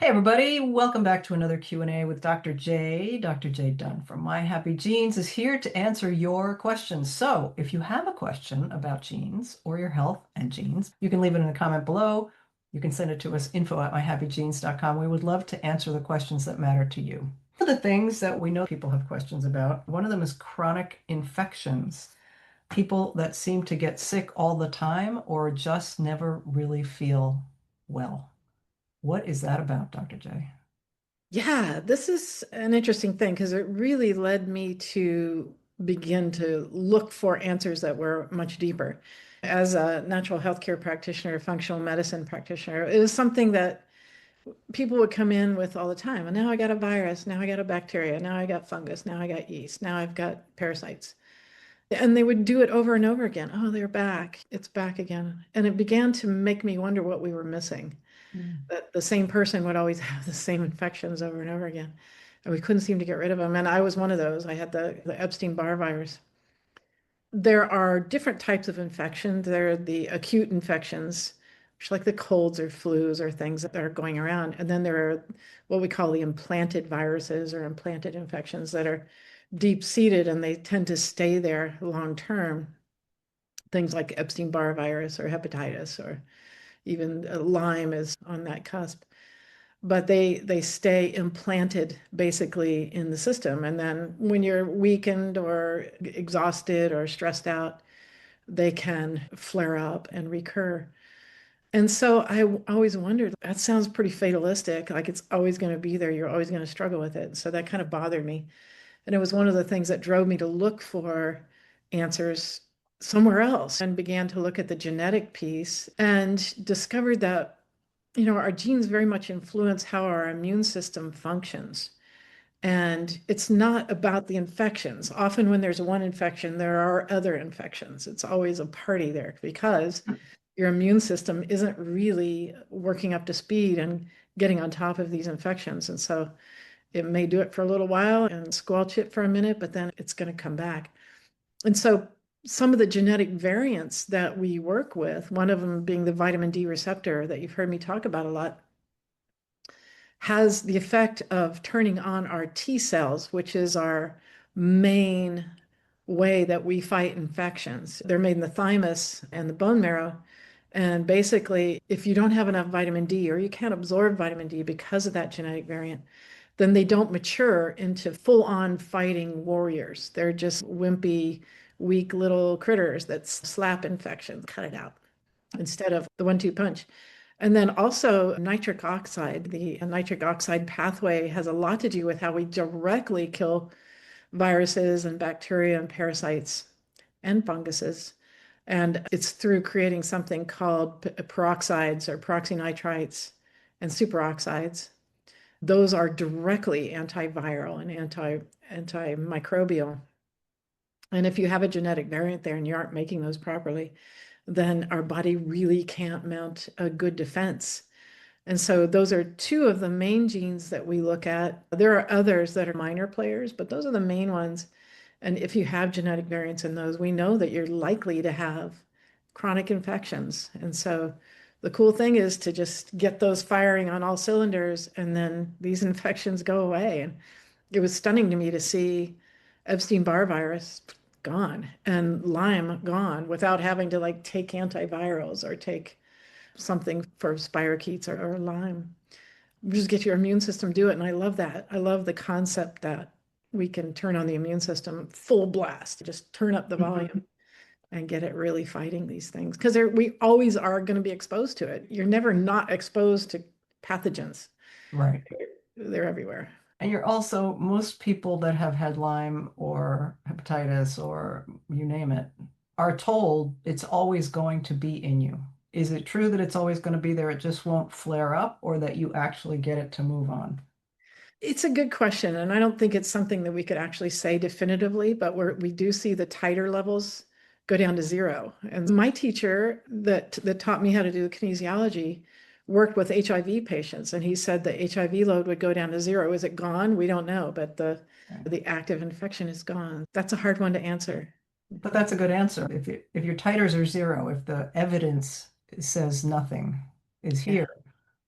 Hey everybody, welcome back to another Q&A with Dr. J. Dr. J Dunn from My Happy Genes is here to answer your questions. So if you have a question about genes or your health and genes, you can leave it in a comment below. You can send it to us, info@myhappygenes.com. We would love to answer the questions that matter to you. One of the things that we know people have questions about, one of them is chronic infections. People that seem to get sick all the time or just never really feel well. What is that about, Dr. J? Yeah, this is an interesting thing because it really led me to begin to look for answers that were much deeper. As a natural healthcare practitioner, functional medicine practitioner, it was something that people would come in with all the time. And now I got a virus, now I got a bacteria, now I got fungus, now I got yeast, now I've got parasites. And they would do it over and over again. Oh, they're back. It's back again. And it began to make me wonder what we were missing, Mm. that the same person would always have the same infections over and over again. And we couldn't seem to get rid of them. And I was one of those. I had the Epstein-Barr virus. There are different types of infections. There are the acute infections, which are like the colds or flus or things that are going around. And then there are what we call the implanted viruses or implanted infections that are deep-seated and they tend to stay there long term. Things like Epstein-Barr virus or hepatitis or even Lyme is on that cusp, but they stay implanted basically in the system. And then when you're weakened or exhausted or stressed out, they can flare up and recur. And so always wondered, that sounds pretty fatalistic, like it's always going to be there, you're always going to struggle with it. So that kind of bothered me. And it was one of the things that drove me to look for answers somewhere else and began to look at the genetic piece and discovered that our genes very much influence how our immune system functions. And it's not about the infections. Often, when there's one infection, there are other infections. It's always a party there because your immune system isn't really working up to speed and getting on top of these infections. And so it may do it for a little while and squelch it for a minute, but then it's going to come back. And so some of the genetic variants that we work with, one of them being the vitamin D receptor that you've heard me talk about a lot, has the effect of turning on our T cells, which is our main way that we fight infections. They're made in the thymus and the bone marrow. And basically, if you don't have enough vitamin D or you can't absorb vitamin D because of that genetic variant, then they don't mature into full-on fighting warriors. They're just wimpy, weak little critters that slap infections, cut it out instead of the one-two punch. And then also nitric oxide, the nitric oxide pathway has a lot to do with how we directly kill viruses and bacteria and parasites and funguses. And it's through creating something called peroxides or peroxynitrites and superoxides. Those are directly antiviral and antimicrobial. And if you have a genetic variant there and you aren't making those properly, then our body really can't mount a good defense. And so those are two of the main genes that we look at. There are others that are minor players, but those are the main ones. And if you have genetic variants in those, we know that you're likely to have chronic infections. And so the cool thing is to just get those firing on all cylinders, and then these infections go away. And it was stunning to me to see Epstein-Barr virus gone and Lyme gone without having to like take antivirals or take something for spirochetes or Lyme. Just get your immune system do it. And I love that. I love the concept that we can turn on the immune system full blast, just turn up the volume and get it really fighting these things. Because we always are going to be exposed to it. You're never not exposed to pathogens. Right. They're everywhere. And you're also, most people that have had Lyme or hepatitis or you name it are told it's always going to be in you. Is it true that it's always going to be there? It just won't flare up, or that you actually get it to move on? It's a good question, and I don't think it's something that we could actually say definitively, but we do see the titer levels go down to zero. And my teacher that taught me how to do kinesiology worked with HIV patients, and he said the HIV load would go down to zero. Is it gone? We don't know, but Okay. the active infection is gone. That's a hard one to answer. But that's a good answer. If your titers are zero, if the evidence says nothing is Yeah. here,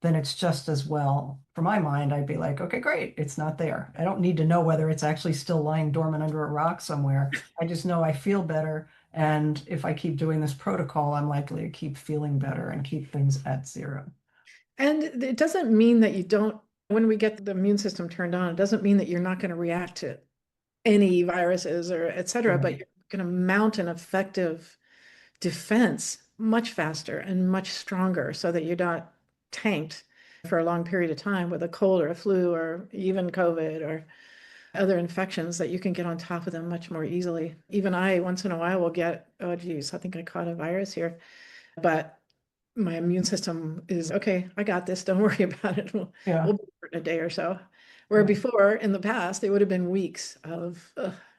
then it's just as well. For my mind, I'd be like, okay, great, it's not there. I don't need to know whether it's actually still lying dormant under a rock somewhere. I just know I feel better. And if I keep doing this protocol, I'm likely to keep feeling better and keep things at zero. And it doesn't mean that you don't, when we get the immune system turned on, it doesn't mean that you're not going to react to any viruses or et cetera, but Right. you're going to mount an effective defense much faster and much stronger so that you're not tanked for a long period of time with a cold or a flu or even COVID or other infections that you can get on top of them much more easily. Even I, once in a while, will get, oh, geez, I think I caught a virus here. But my immune system is okay, I got this, don't worry about it. Yeah. We'll be over in a day or so. Where Yeah. before, in the past, it would have been weeks of,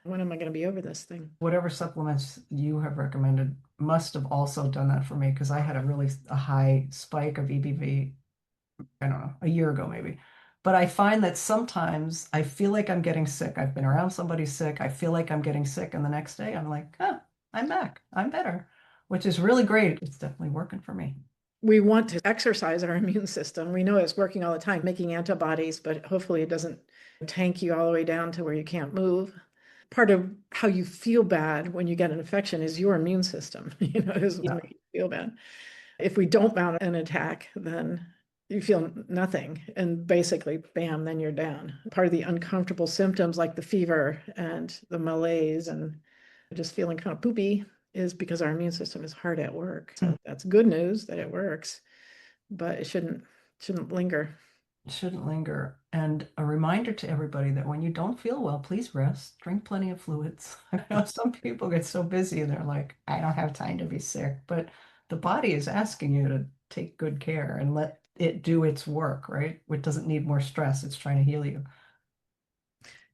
when am I going to be over this thing? Whatever supplements you have recommended must have also done that for me because I had a high spike of EBV, I don't know, a year ago maybe. But I find that sometimes I feel like I'm getting sick. I've been around somebody sick. I feel like I'm getting sick. And the next day I'm like, huh, I'm back. I'm better, which is really great. It's definitely working for me. We want to exercise our immune system. We know it's working all the time, making antibodies, but hopefully it doesn't tank you all the way down to where you can't move. Part of how you feel bad when you get an infection is your immune system, is Yeah. making you feel bad. If we don't mount an attack, then you feel nothing. And basically, bam, then you're down. Part of the uncomfortable symptoms like the fever and the malaise and just feeling kind of poopy is because our immune system is hard at work. Hmm. So that's good news that it works, but it shouldn't linger. Shouldn't linger. And a reminder to everybody that when you don't feel well, please rest, drink plenty of fluids. I know some people get so busy and they're like, I don't have time to be sick. But the body is asking you to take good care and let it do its work, right? It doesn't need more stress. It's trying to heal you.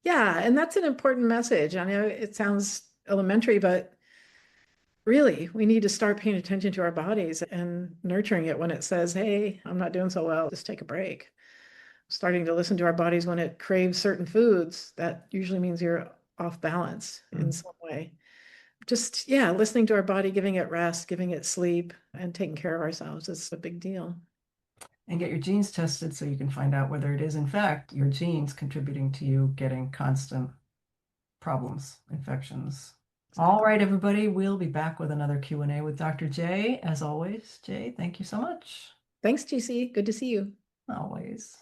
Yeah, and that's an important message. I know it sounds elementary, but really, we need to start paying attention to our bodies and nurturing it when it says, hey, I'm not doing so well, just take a break. Starting to listen to our bodies when it craves certain foods, that usually means you're off balance in Mm. some way. Just, yeah, listening to our body, giving it rest, giving it sleep, and taking care of ourselves is a big deal. And get your genes tested so you can find out whether it is, in fact, your genes contributing to you getting constant problems, infections. All Exactly. right, everybody, we'll be back with another Q&A with Dr. J. As always, Jay, thank you so much. Thanks, GC. Good to see you. Always.